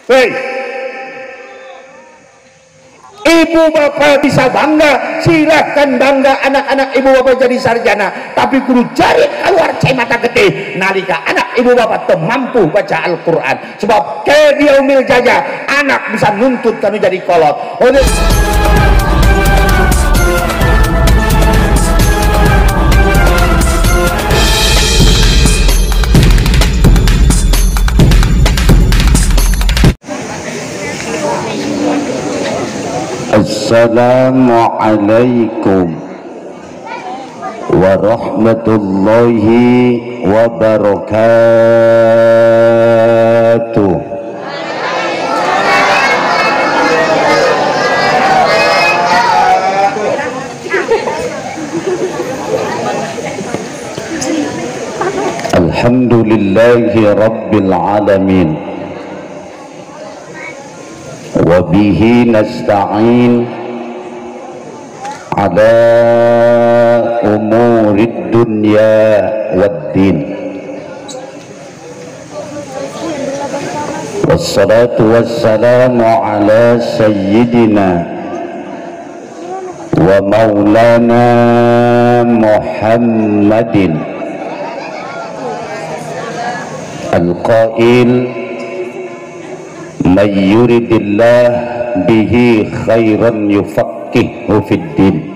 Hei, ibu bapak bisa bangga, silahkan bangga anak-anak ibu bapak jadi sarjana, tapi kudu cari keluar cai mata gede nalika anak ibu bapak tuh mampu baca Al-Quran. Sebab ke dia umil jaja anak bisa nuntut kanu jadi kolot. Assalamualaikum warahmatullahi wabarakatuh. Alhamdulillahi rabbil alamin. Wabihi nasta'in ala umurid dunya waddin. Wassalatu wassalamu ala sayyidina wa maulana Muhammadin al-qail man yuridillah bihi khairan yufaqqihhu fid din.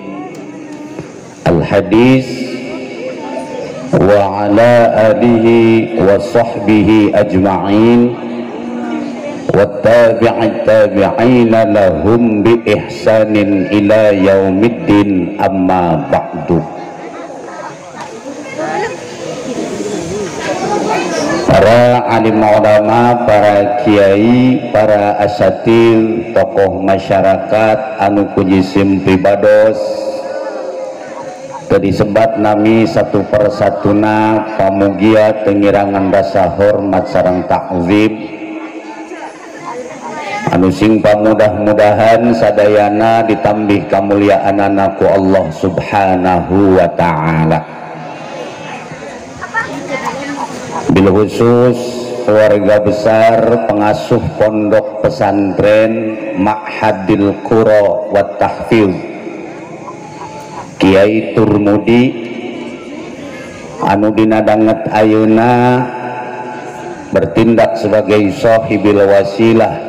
Al-hadis wa ala alihi wa sahbihi ajma'in wa tabi'ina lahum bi ihsanin ila yaumiddin, amma ba'du. Para alim ulama, para kiai, para asatir, tokoh masyarakat anu kujisim pribados teu disebat nami satu persatuna pamugia tengirangan rasa hormat sareng takzim anu sing pamudah-mudahan sadayana ditambih kamuliaan ku Allah subhanahu wa ta'ala. Bil khusus keluarga besar pengasuh pondok pesantren Ma'hadil Qura wa Tahfiz Kiai Turmudi anu dina danget ayeuna bertindak sebagai sahibil wasilah,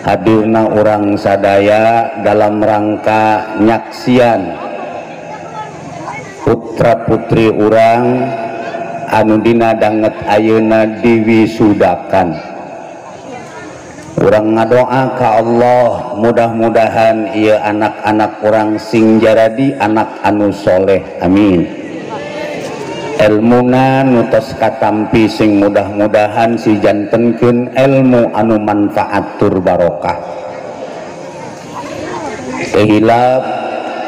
hadirna urang sadaya dalam rangka nyaksian putra putri urang anu dina danget ayeuna diwisudakan. Urang ngadoa ka Allah mudah-mudahan ieu anak-anak urang sing jaradi anak anu soleh, amin. Elmuna nu tos katampi sing mudah-mudahan si jantenkeun ilmu anu manfaat tur barokah. Ihilab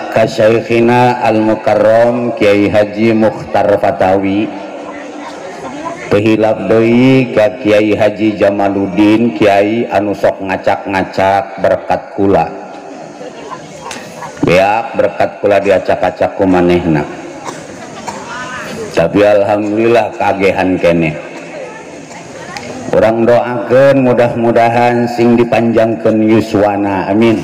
ka Syekhina Al-Mukarram Kiai Haji Mukhtar Fatawi, tehilap deui ka Kiai Haji Jamaluddin, Kiai anu sok ngacak-ngacak berkat kula. Beak berkat kula diacak-acak ku manehna. Tapi alhamdulillah kagehan keneh. Urang doakeun mudah-mudahan sing dipanjangkeun yuswana, amin.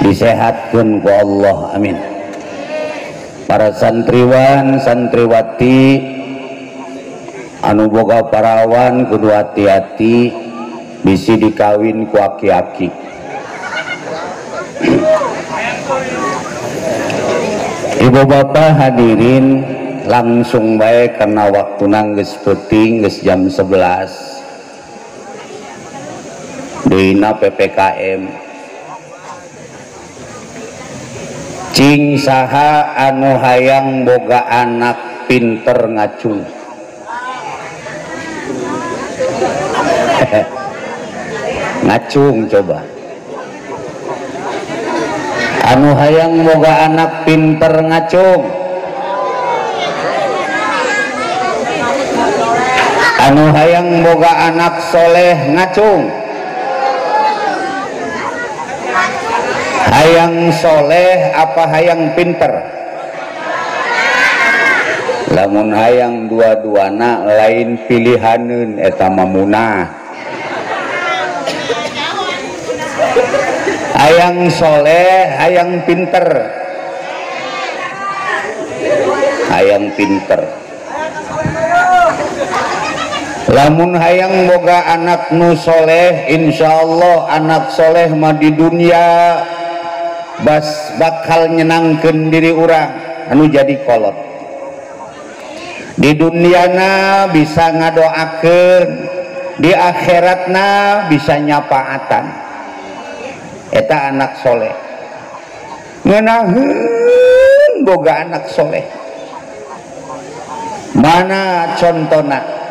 Disehatkeun ku Allah, amin. Para santriwan santriwati anu boga parawan kudu hati-hati bisi dikawin ku aki-aki. Ibu bapak hadirin, langsung baik karena waktuna geus peuting, geus jam 11 deuna PPKM. Cing saha anu hayang boga anak pinter ngacung? Ngacung coba. Anu hayang boga anak pinter ngacung. Anu hayang boga anak soleh ngacung. Hayang soleh apa hayang pinter? Lamun hayang dua-duana lain pilihaneun eta mah munah. hayang soleh, hayang pinter, hayang pinter. Lamun hayang boga anak nu soleh, insyaallah anak soleh mah di dunia bakal nyenangkeun diri urang anu jadi kolot. Di duniana bisa ngadoakeun, di akhiratna bisa nyapaatan. Eta anak soleh. Ngeunaheun boga anak soleh. Mana contohna?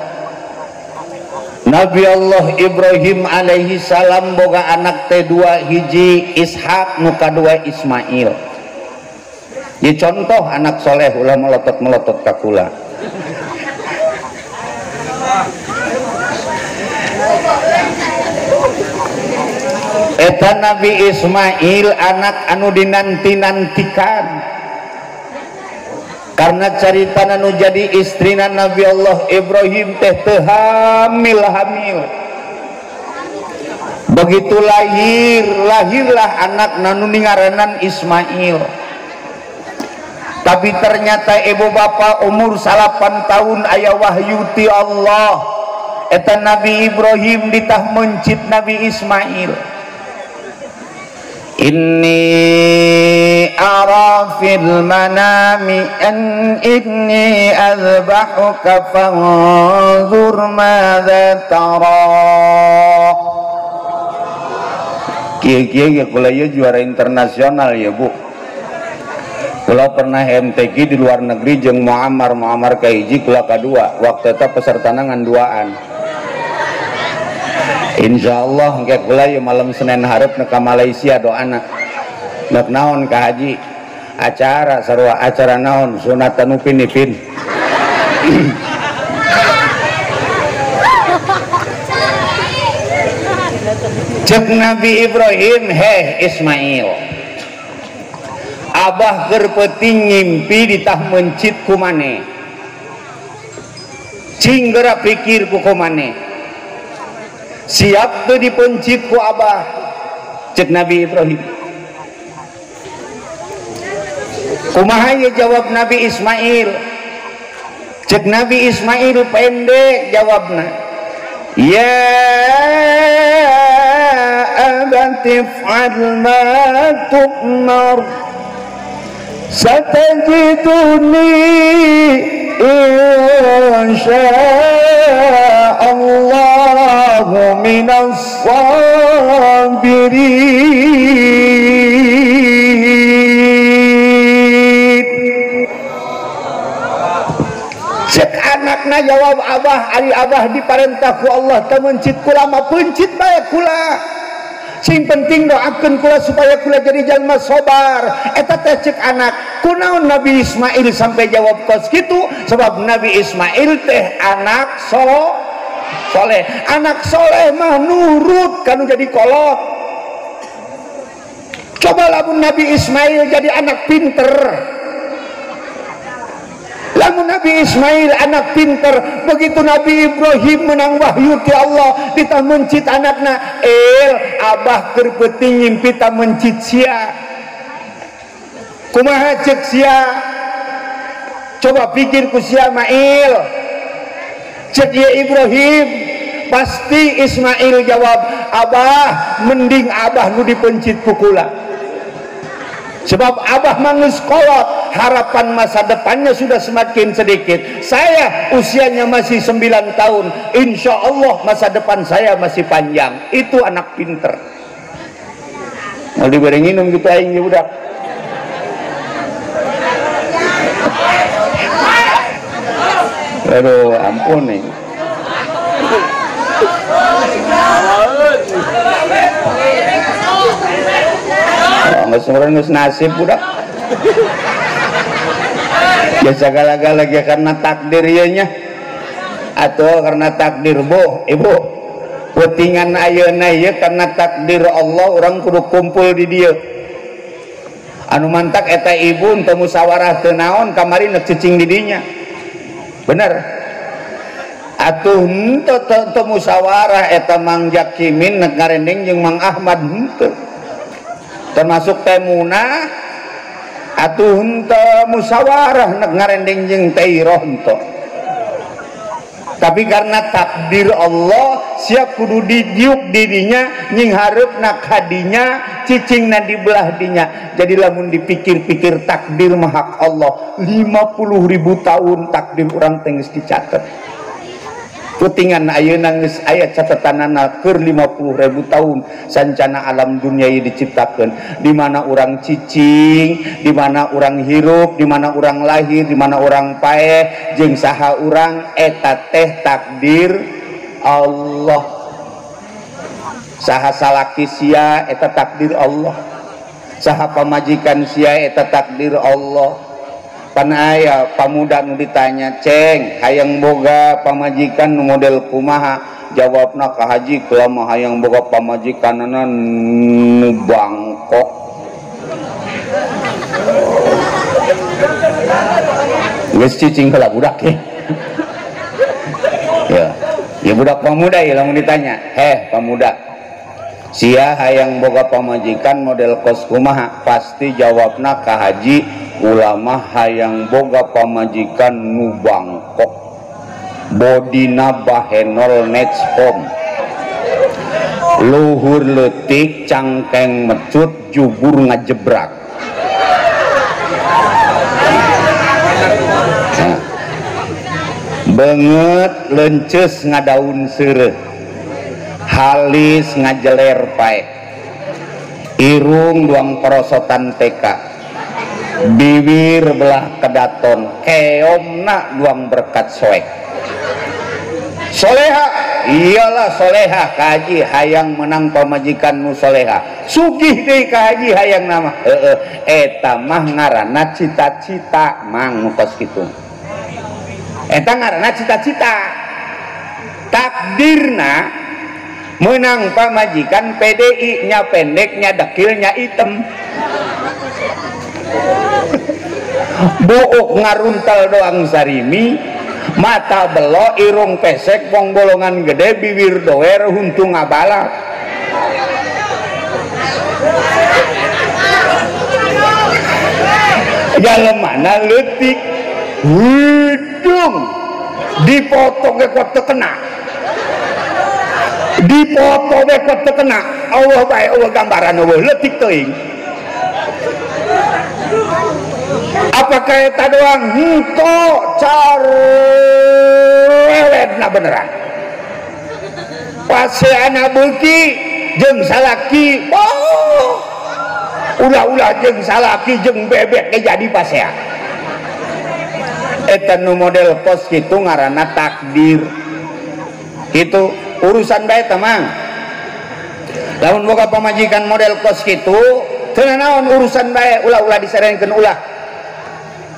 Nabi Allah Ibrahim alaihi salam boga anak teh dua, hiji Ishak nu kadua Ismail. Ieu contoh anak soleh ulah melotot-melotot ka kula. Eta Nabi Ismail anak anu dinanti-nantikan, karena cerita nu jadi istrina Nabi Allah Ibrahim teh teu hamil. Begitu lahirlah anak nanu ngaranna Ismail. Tapi ternyata ibu bapak umur 8 tahun aya wahyu ti Allah. Eta Nabi Ibrahim ditah mencit Nabi Ismail. Inni ara fil manami an inni azbahuka fanzur madza tara. Kieu-kieu kula ieu juara internasional ya Bu. Kula pernah MTQ di luar negeri jeung Muammar ka hiji, kula kadua. Waktu eta pesertana ngan duaan. Insyaallah engke kula ieu malam Senin hareup ka Malaysia doana. Nek naon ka haji? Acara sarua acara naon? Sunatan Upin Ipin. Cek Nabi Ibrahim, heh Ismail, abah keur peuting ngimpi ditah mencit ku maneh. Cing geura pikir ku maneh. Siap tuh dipencit ku abah, cek Nabi Ibrahim. Kumaha ye jawab Nabi Ismail? Cek Nabi Ismail pendek jawabna, ya abati fa'al ma tu'mar satajiduni insya'allahu minas sabirin. Cek anakna jawab abah, ari abah diparentah ku Allah teu mencit kula mah pencit bae kula. Sing penting doakeun kula supaya kula jadi jalma sabar. Eta teh cek anak. Kunaon Nabi Ismail sampai jawab kos kitu? Sebab Nabi Ismail teh anak soleh. Anak soleh mah nurut kanu jadi kolot. Coba lamun Nabi Ismail jadi anak pinter. Lamun Nabi Ismail anak pinter, begitu Nabi Ibrahim menang wahyu ti Allah ditah mencit anakna, abah keur peuting ngimpi tah mencit sia. Kumaha cek sia? Coba pikir ku sia Mail. Cek ya Ibrahim, pasti Ismail jawab, abah mending abah nu dipencit ku kula. Sebab abah mangus kolot, harapan masa depannya sudah semakin sedikit. Saya usianya masih 9 tahun, insya Allah masa depan saya masih panjang. Itu anak pinter. Mau diberi minum gitu aing ya budak. Aduh ampun nih. Nges nasib budak. Ya segala-gala lagi karena takdir nya, atau karena takdir ibu putingan ayeuna ieu karena takdir Allah orang kudu kumpul di dieu. Anu mantak eta ibu teu musyawarah teu naon kamari neuk cicing di dinya. Bener. atuh henteu musyawarah eta Mang Jakimin ngarendeng jeung Mang Ahmad henteu termasuk teh Munah atuh henteu musyawarah ngarendeng jeung Teh Iroh henteu. Tapi karena takdir Allah siap kudu didiuk dirinya nying hareupna kadinya cicingna dibelah dinya. Jadi lamun dipikir-pikir takdir mah hak Allah 50.000 tahun takdir urang teh geus dicatet. Putingan ayeuna geus aya catatanana keur 50.000 tahun sancana alam dunia ieu diciptakeun, di mana urang cicing, di mana urang hirup, di mana urang lahir, di mana urang paeh jeung saha urang eta teh takdir Allah. Saha salaki sia eta takdir Allah, saha pamajikan sia eta takdir Allah. Pan aya pamuda nu ditanya, ceng hayang boga pamajikan nu model kumaha, jawabna ka haji kula mah hayang boga pamajikanana nu bangkok. Geus cicing heula budak ya budak pamuda ya lamun ditanya, pamuda sia hayang boga pamajikan model kos kumaha, pasti jawabna ka haji ulama hayang boga pamajikan nu bangkok bodina bahenol netspom luhur leutik cangkeng mecut jubur ngajebrak. Beungeut leunceus ngadaun seureuh halis ngajeler pae irung duang perosotan teka bibir belah kedaton keomna duang berkat soek soleha iyalah soleha kaji hayang menang pamajikan nu soleha sugih deui kaji hayang nama eta mah ngaranna cita-cita mang nu kos kitu eta ngaranna cita-cita takdirna menang pamajikan PDI nya pendeknya dekilnya item book ngaruntal doang sarimi mata belo irung pesek pong bolongan gede bibir doer huntung ngabala jalemana leutik hidung dipoto ge kok teu kena dipoto ge kok teu kena Allah bae Allah gambaran eueuh leutik teuing. Apakah eta doang henteu carewedna beneran paseana beuki jeung salaki ulah-ulah jeung salaki jeung bebek ge jadi pasea eta nu model kos kitu ngaranna takdir kitu urusan bae teh mang lamun boga pamajikan model kos kitu teu naon urusan bae ulah-ulah disarenkeun ulah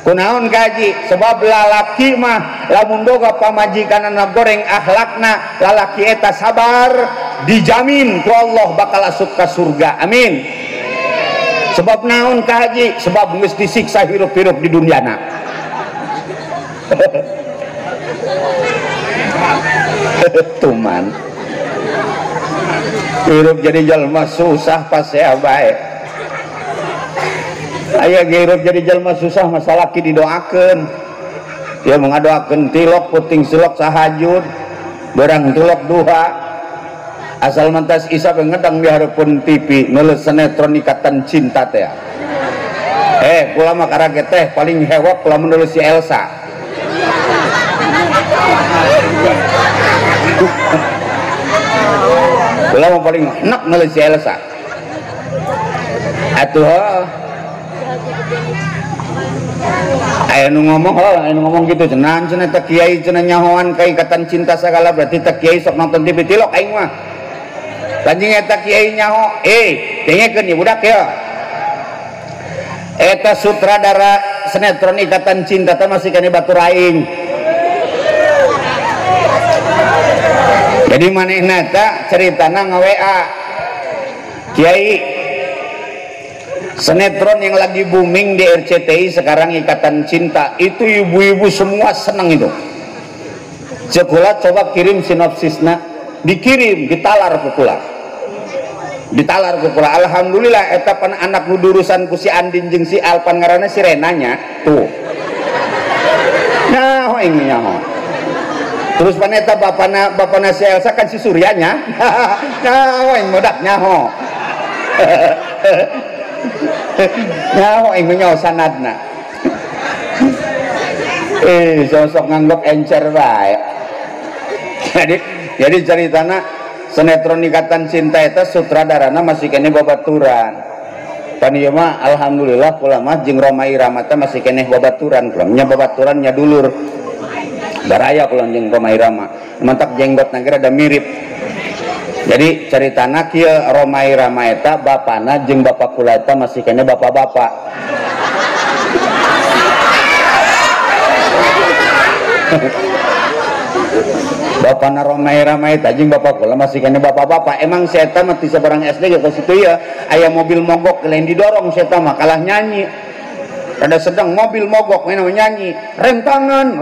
kunaon kaji sebab lalaki mah lamun boga pamajikanana goreng akhlakna lalaki eta sabar dijamin ku Allah bakal asup ka surga amin. Sebab naon kaji sebab geus disiksa hirup-hirup di dunyana tuman hirup jadi jalma susah pasea bae aya hirup jadi jalma susah masalah ki didoakeun ya mengadoakeun tilok puting silok sahajud berang tilok duha asal mantas isa ngedang di hareupeun TV nulis sinetron Ikatan Cinta teh kula mah karaget teh paling hewak kula menulis si Elsa kula mah paling enak nulis si Elsa atuh aya nu ngomong gitu cenah teh kiai cenah nyahoan ka Ikatan Cinta sagala berarti teh kiai sok nonton TV tilok aing mah lanjing eta kiai nyaho dengekeun ieu budak ya eta sutradara sinetron Ikatan Cinta teh masih kana batur aing jadi manehna eta ceritana nga-WA kiai sinetron yang lagi booming di RCTI sekarang Ikatan Cinta itu ibu-ibu semua senang itu Cekula coba kirim sinopsisna, dikirim, ditalar ke kula. Ditalar ke kula. Alhamdulillah eta pan anak nu durusan ku si Andin jeung si Alpan ngaranna si Renanya tuh. Nah, ini nyaho. Terus pan eta bapana si Elsa kan si Suryanya. Nah, ini modak nyaho. Nyaho ini nyaho sanadna. Sosok nganggep encer bae. Jadi ceritana sinetron Ikatan Cinta itu sutradarana masih kene babaturan. Pan ieu mah alhamdulillah kula mah jeung Roma Irama teh masih kene babaturan, kula nya babaturan nya dulur. Daraya kula jeung Roma Irama. Mantak jenggotna ge rada mirip. Jadi ceritana kieu Roma Irama eta bapana jeung bapak kula eta masih kene bapak-bapak. Bapana Romai Ramai tajing bapak kula masih kene bapak-bapak. Emang seta mah ti sabarang SD ge ka situ ya aya mobil mogok lain didorong seta mah kalah nyanyi. Ada sedang mobil mogok main nyanyi rem tangan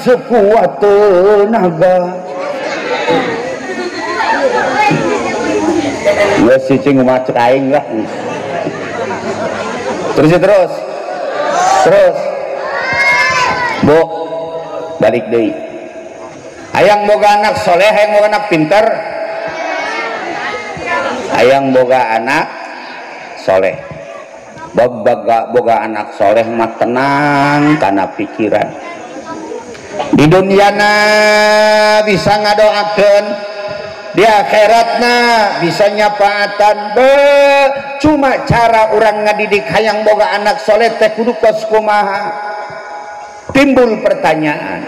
sekuat tenaga. Ya si cing macet aing lah. Terus Bu, balik deui. Hayang boga anak soleh, hayang boga anak pinter. Hayang boga anak soleh. Boga anak soleh mah tenang kana pikiran. Di duniana bisa ngadoakeun, di akhiratna bisa nyapaatan. Cuma cara orang ngadidik hayang boga anak soleh teh kudu kos kumaha. Timbul pertanyaan,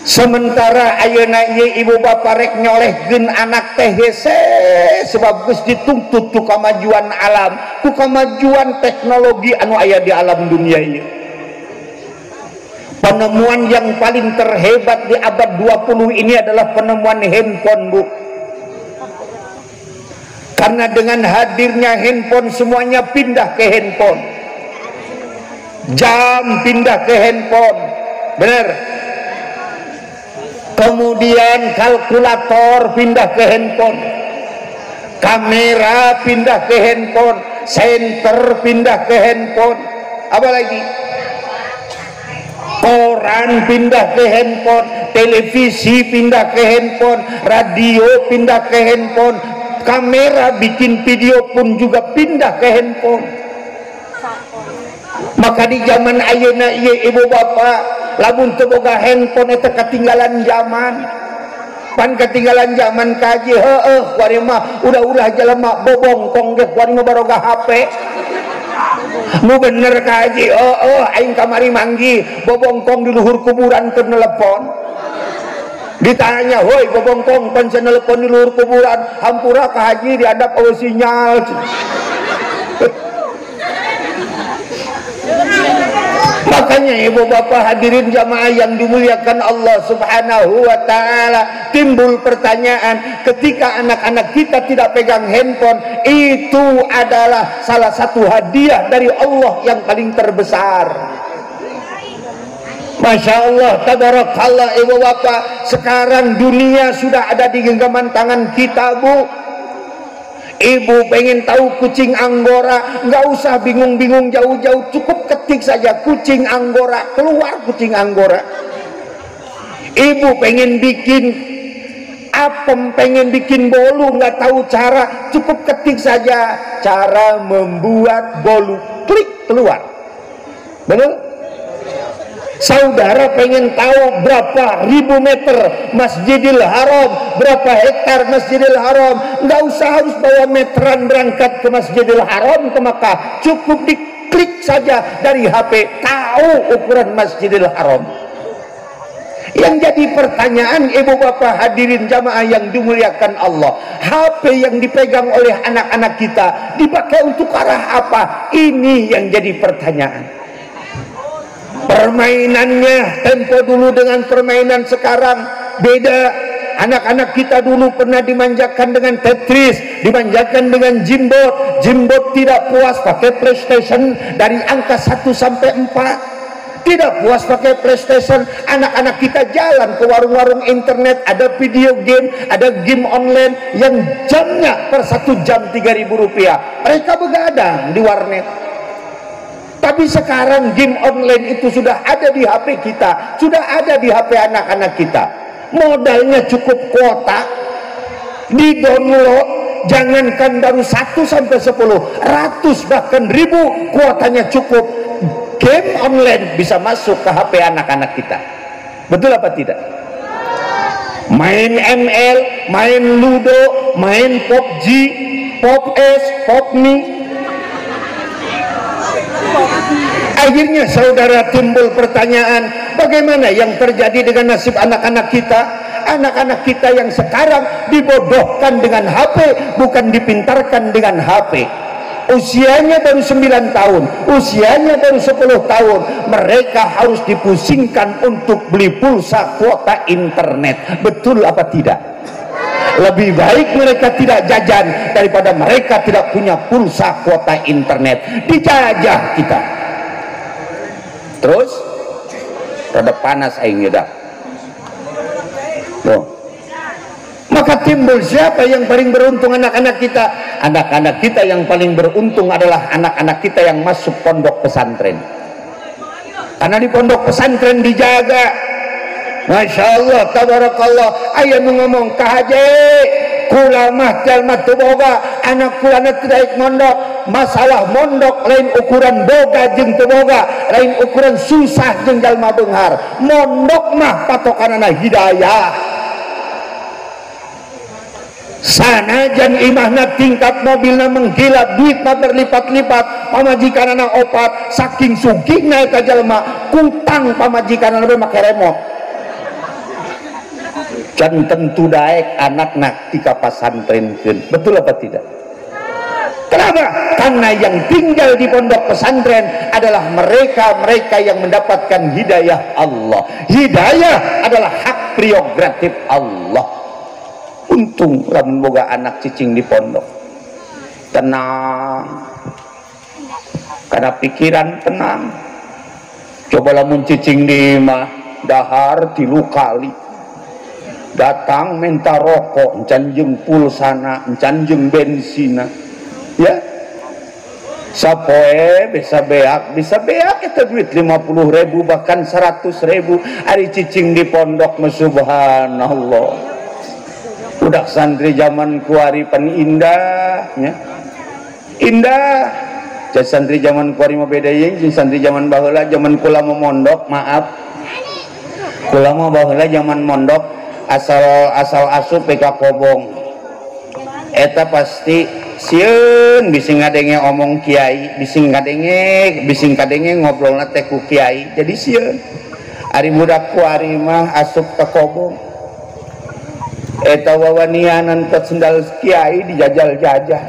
sementara ayeuna ieu ibu bapak rek nyolehkeun anak teh hese sebab geus dituntut ku kamajuan alam, ku kamajuan teknologi anu aya di alam dunia ieu. Penemuan yang paling terhebat di abad 20 ini adalah penemuan handphone, Bu. Karena dengan hadirnya handphone semuanya pindah ke handphone. Jam pindah ke handphone, bener. Kemudian kalkulator pindah ke handphone, kamera pindah ke handphone, senter pindah ke handphone, apa lagi? Koran pindah ke handphone, televisi pindah ke handphone, radio pindah ke handphone, kamera bikin video pun juga pindah ke handphone. Maka di zaman ayeuna ieu ibu bapak lamun teu boga handphone eta ketinggalan zaman. Pan ketinggalan zaman kaji heueuh kuari mah udah jelema bobongkong ge kuari mah baroga HP. Nu bener kaji aing kamari manggi bobongkong di luhur kuburan keur nelepon. Ditanya, "Hoi bobongkong pan nelepon di luhur kuburan, hampura ka haji diadap eueuh sinyal." Makanya ibu bapak hadirin jamaah yang dimuliakan Allah subhanahu wa ta'ala, timbul pertanyaan ketika anak-anak kita tidak pegang handphone, itu adalah salah satu hadiah dari Allah yang paling terbesar. Masya Allah, tabarakallah ibu bapak, sekarang dunia sudah ada di genggaman tangan kita, Bu. Ibu pengen tahu kucing Anggora, nggak usah bingung-bingung jauh-jauh, cukup ketik saja kucing Anggora, keluar kucing Anggora. Ibu pengen bikin apem, pengen bikin bolu, nggak tahu cara, cukup ketik saja cara membuat bolu, klik keluar. Betul? Saudara pengen tahu berapa ribu meter Masjidil Haram, berapa hektar Masjidil Haram, nggak usah harus bawa meteran berangkat ke Masjidil Haram ke Makkah, cukup diklik saja dari HP tahu ukuran Masjidil Haram. Yang jadi pertanyaan ibu bapak hadirin jamaah yang dimuliakan Allah, HP yang dipegang oleh anak-anak kita dipakai untuk arah apa? Ini yang jadi pertanyaan. Permainannya tempo dulu dengan permainan sekarang beda. Anak-anak kita dulu pernah dimanjakan dengan Tetris, dimanjakan dengan Jimbot. Jimbot tidak puas pakai PlayStation dari angka 1 sampai 4. Tidak puas pakai PlayStation, anak-anak kita jalan ke warung-warung internet, ada video game, ada game online yang jamnya per 1 jam 3.000 rupiah. Mereka begadang di warnet. Tapi sekarang game online itu sudah ada di HP kita, sudah ada di HP anak-anak kita. Modalnya cukup kuota, di-download, jangankan baru 1 sampai 10, ratus bahkan ribu kuotanya cukup. Game online bisa masuk ke HP anak-anak kita. Betul apa tidak? Main ML, main Ludo, main PUBG, PUBS, PUBMI. Akhirnya saudara timbul pertanyaan, bagaimana yang terjadi dengan nasib anak-anak kita? Anak-anak kita yang sekarang dibodohkan dengan HP, bukan dipintarkan dengan HP. Usianya baru 9 tahun, usianya baru 10 tahun, mereka harus dipusingkan untuk beli pulsa kuota internet. Betul apa tidak? Lebih baik mereka tidak jajan daripada mereka tidak punya pulsa kuota internet. Dijajah kita. Terus rada panas aing dah. Maka timbul siapa yang paling beruntung? Anak-anak kita. Anak-anak kita yang paling beruntung adalah anak-anak kita yang masuk pondok pesantren. Karena di pondok pesantren dijaga. Masya Allah, tabarakallah. Ayah ngomong kahaje kula mah jalma teu boga, anak kula na tidak mondok. Masalah mondok lain ukuran boga jeung teu boga, lain ukuran susah jeung jalma beunghar. Mondok mah patokanana hidayah. Sanajan imahna tingkat mobilna menggila, duitna berlipat-lipat, pamajikanana opat, saking sugihna eta jalma kutang pamajikanana be make remote. Can tentu daek anakna tika pasantrenkeun. Betul apa tidak? Kenapa? Karena yang tinggal di pondok pesantren adalah mereka-mereka yang mendapatkan hidayah Allah. Hidayah adalah hak prerogatif Allah. Untung lamun boga anak cicing di pondok tenang, karena pikiran tenang. Coba lamun cicing di imah dahar 3 kali datang minta rokok, encan jeung pulsana, encan jeung bensina, ya sapoe bisa beak eta duit 50.000 bahkan 100.000 ari cicing di pondok. Subhanallah. Budak santri zaman kuari pan indahnya, indah. Jadi santri zaman kuari mah beda jeung santri zaman baheula. Zaman kula mah mondok, maaf, kula mah baheula zaman mondok asal asup PK Kobong. Eta pasti sieun bisi ngadenge omong kiai, bisi kadenge ngobrolna teh ku kiai. Jadi sieun ari budak kuari mah asup ka Kobong. Eta wawanianan ke sendal kiai dijajal-jajal.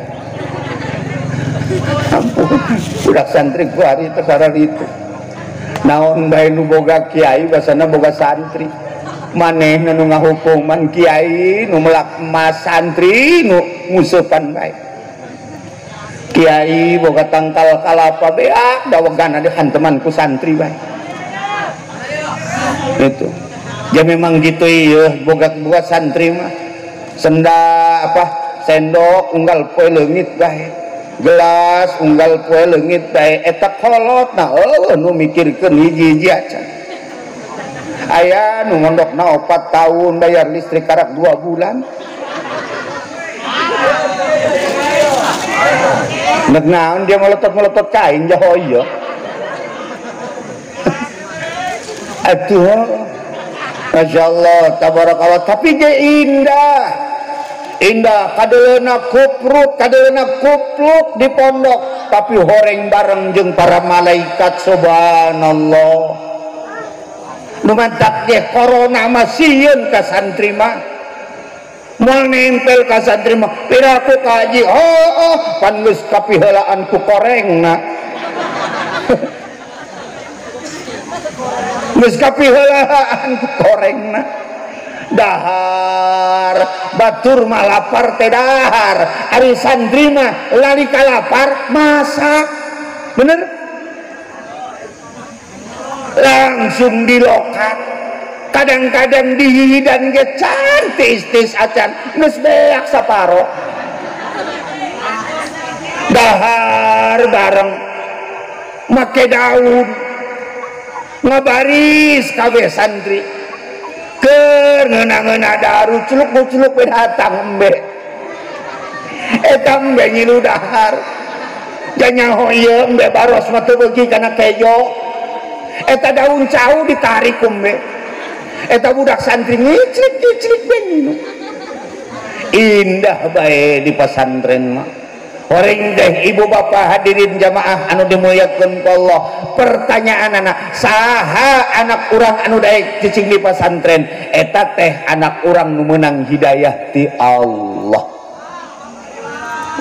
Ampun, budak santri kuari terkara itu. Naon bae nu boga kiai basana boga santri. Manehna nu ngahukuman kiai nu melak mas santri nu ngusupan bae. Kiai boga tangkal kalapa beak dawegana dihanteman ku santri bae. Itu. Ya memang gitu iya, boga santri mah sendok unggal poe leungit bae, gelas unggal poe leungit bae, eta kolot na nu mikirkeun hiji-hiji acan. Aya nu mondokna 4 tahun bayar listrik karak 2 bulan. Nek naon dia melotot-melotot kain jaho ieu. Atuh Masya Allah, tabarakallah. Tapi ge indah kadelena kupluk di pondok, tapi horeng bareng jeung para malaikat. Subhanallah. Nu mantak ge corona mah sieun ka santri mah, moal nempel ka santri mah piraku ka haji, pan geus kapiheulaan ku korengna. Geus kapiheulaan ku korengna. Dahar batur mah lapar teh dahar, ari santri mah lari ka lapar masak. Bener? langsung dilokat, kadang-kadang dihidan ge cantik acan geus beak saparo dahar bareng make daun ngabaris kabeh santri keur ngeuna-ngeuna daru culuk-culuk we datang embe eta embe ngilu dahar janyaho ieu embe baros mah teu beuki kana kejo eta daun cau ditarik embe eta budak santri ngiclik-ngiclik we ngilu indah bae di pesantren mah. Orang deh ibu bapak hadirin jamaah anu dimuliakeun ku Allah. Pertanyaan anak saha anak urang anu daek cicing di pesantren eta teh anak urang nu meunang hidayah ti Allah.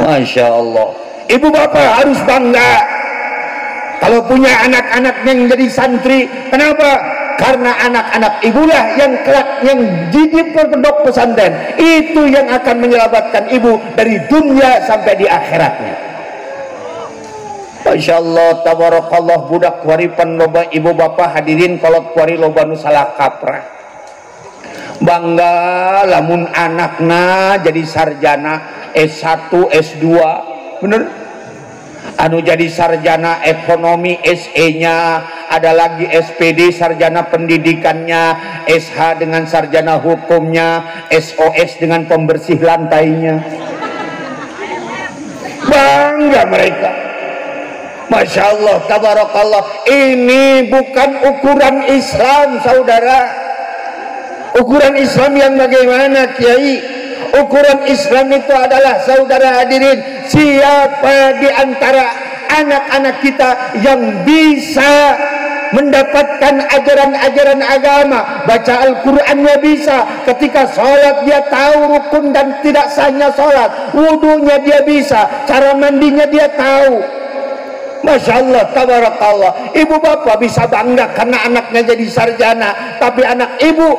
Masya Allah. Ibu bapak harus bangga kalau punya anak-anak yang jadi santri. Kenapa? Karena anak-anak ibulah yang kelak yang jadi pondok pesantren itu yang akan menyelamatkan ibu dari dunia sampai di akhiratnya. Masya Allah, tabarakallah, budak waripan loba ibu bapak hadirin kolot kuari loba nu salah kaprah. Bangga lamun anakna jadi sarjana S1 S2 bener anu jadi sarjana ekonomi SE nya, ada lagi SPD sarjana pendidikannya, SH dengan sarjana hukumnya, SOS dengan pembersih lantainya. Bangga mereka. Masya Allah, tabarakallah. Ini bukan ukuran Islam saudara. Ukuran Islam yang bagaimana Kiai? Ukuran Islam itu adalah saudara hadirin, siapa di antara anak-anak kita yang bisa mendapatkan ajaran-ajaran agama, baca Al-Qur'annya bisa, ketika sholat dia tahu rukun dan tidak sahnya sholat, wudunya dia bisa, cara mandinya dia tahu. Masya Allah, tabarakallah. Ibu bapak bisa bangga karena anaknya jadi sarjana, tapi anak ibu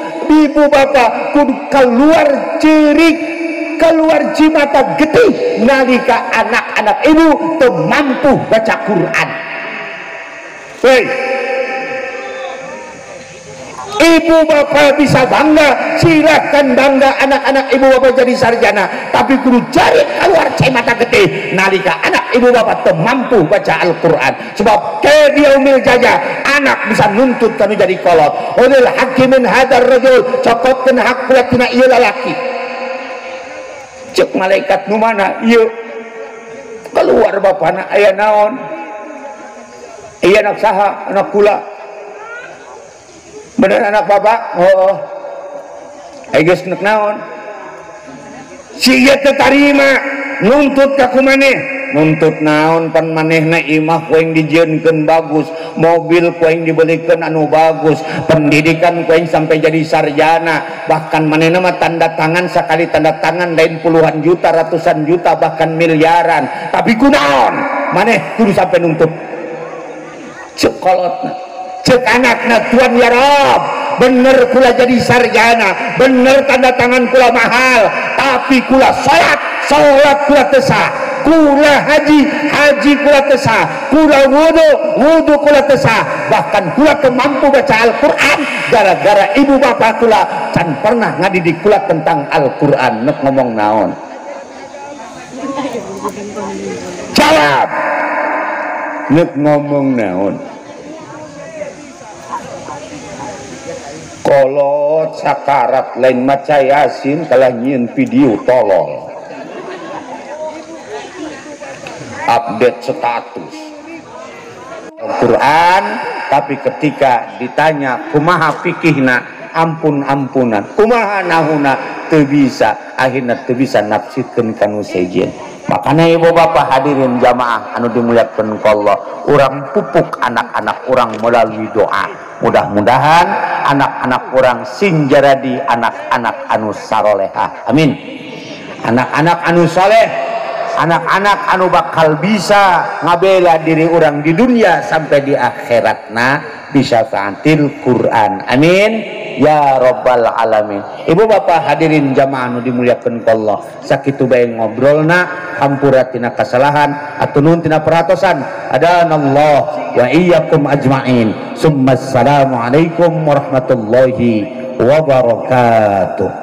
bapak kudu keluar cerik, keluar cimata getih nalika anak-anak ibu teu mampu baca Quran. Hei, ibu bapak bisa bangga, silahkan bangga anak-anak ibu bapak jadi sarjana, tapi kudu cari keluar cimata getih nalika anak ibu bapak teu mampu baca Al-Quran. Sebab ke yaumil jaja anak bisa nuntut kanu jadi kolot. Ulil hakimin hadar rajul, cokotkeun hak kula tina ieu lalaki. Cek malaikat nu mana? Ieu keluar bapana aya naon? Ieu anak saha? Anak kula. Bener anak bapak? Oh. Aya geus neuk naon? Si ieu teu tarima nuntut ka kumaneh. Nuntut naon pan manehna imah kuing dijieunkeun bagus, mobil kuing dibelikeun anu bagus, pendidikan kuing sampai jadi sarjana, bahkan manehna mah tanda tangan sakali tanda tangan lain puluhan juta, ratusan juta, bahkan miliaran. Tapi kunaon maneh kudu sampai nuntut? Cek kolotna, cek anakna, Tuhan ya Rob, bener kula jadi sarjana, bener tanda tangan kula mahal, tapi kula salat kula teu sah, kula haji kula teu sah, kula wudu kula teu sah, bahkan kula teu mampu baca Al-Qur'an gara-gara ibu bapak kula can pernah ngadidik kula tentang Al-Qur'an. Neuk ngomong naon? Jawab. Neuk ngomong naon? Kolot sakarat lain maca Yasin kalah nyieun video tolol. Update status Al-Quran, tapi ketika ditanya kumaha fikihna, ampun-ampunan, kumaha nahuna, teu bisa, akhirna teu bisa nafsirkeun kanu sejen. Makanya ibu bapak hadirin jamaah anu dimuliakeun ku Allah, urang pupuk anak-anak urang melalui doa. Mudah-mudahan anak-anak urang sing jaradi anak-anak anu salehah. Amin. Anak-anak anu saleh, anak-anak anu bakal bisa ngabela diri orang di dunia sampai di akhiratna bisa fa'atil Quran. Amin ya rabbal alamin. Ibu bapak hadirin jamaah nu dimuliakeun ku Allah, sakitu bae ngobrolna hampura tina kasalahan atunun tina perhatosan. Adanallah wa iyyakum ajmain. Summa assalamu alaikum warahmatullahi wabarakatuh.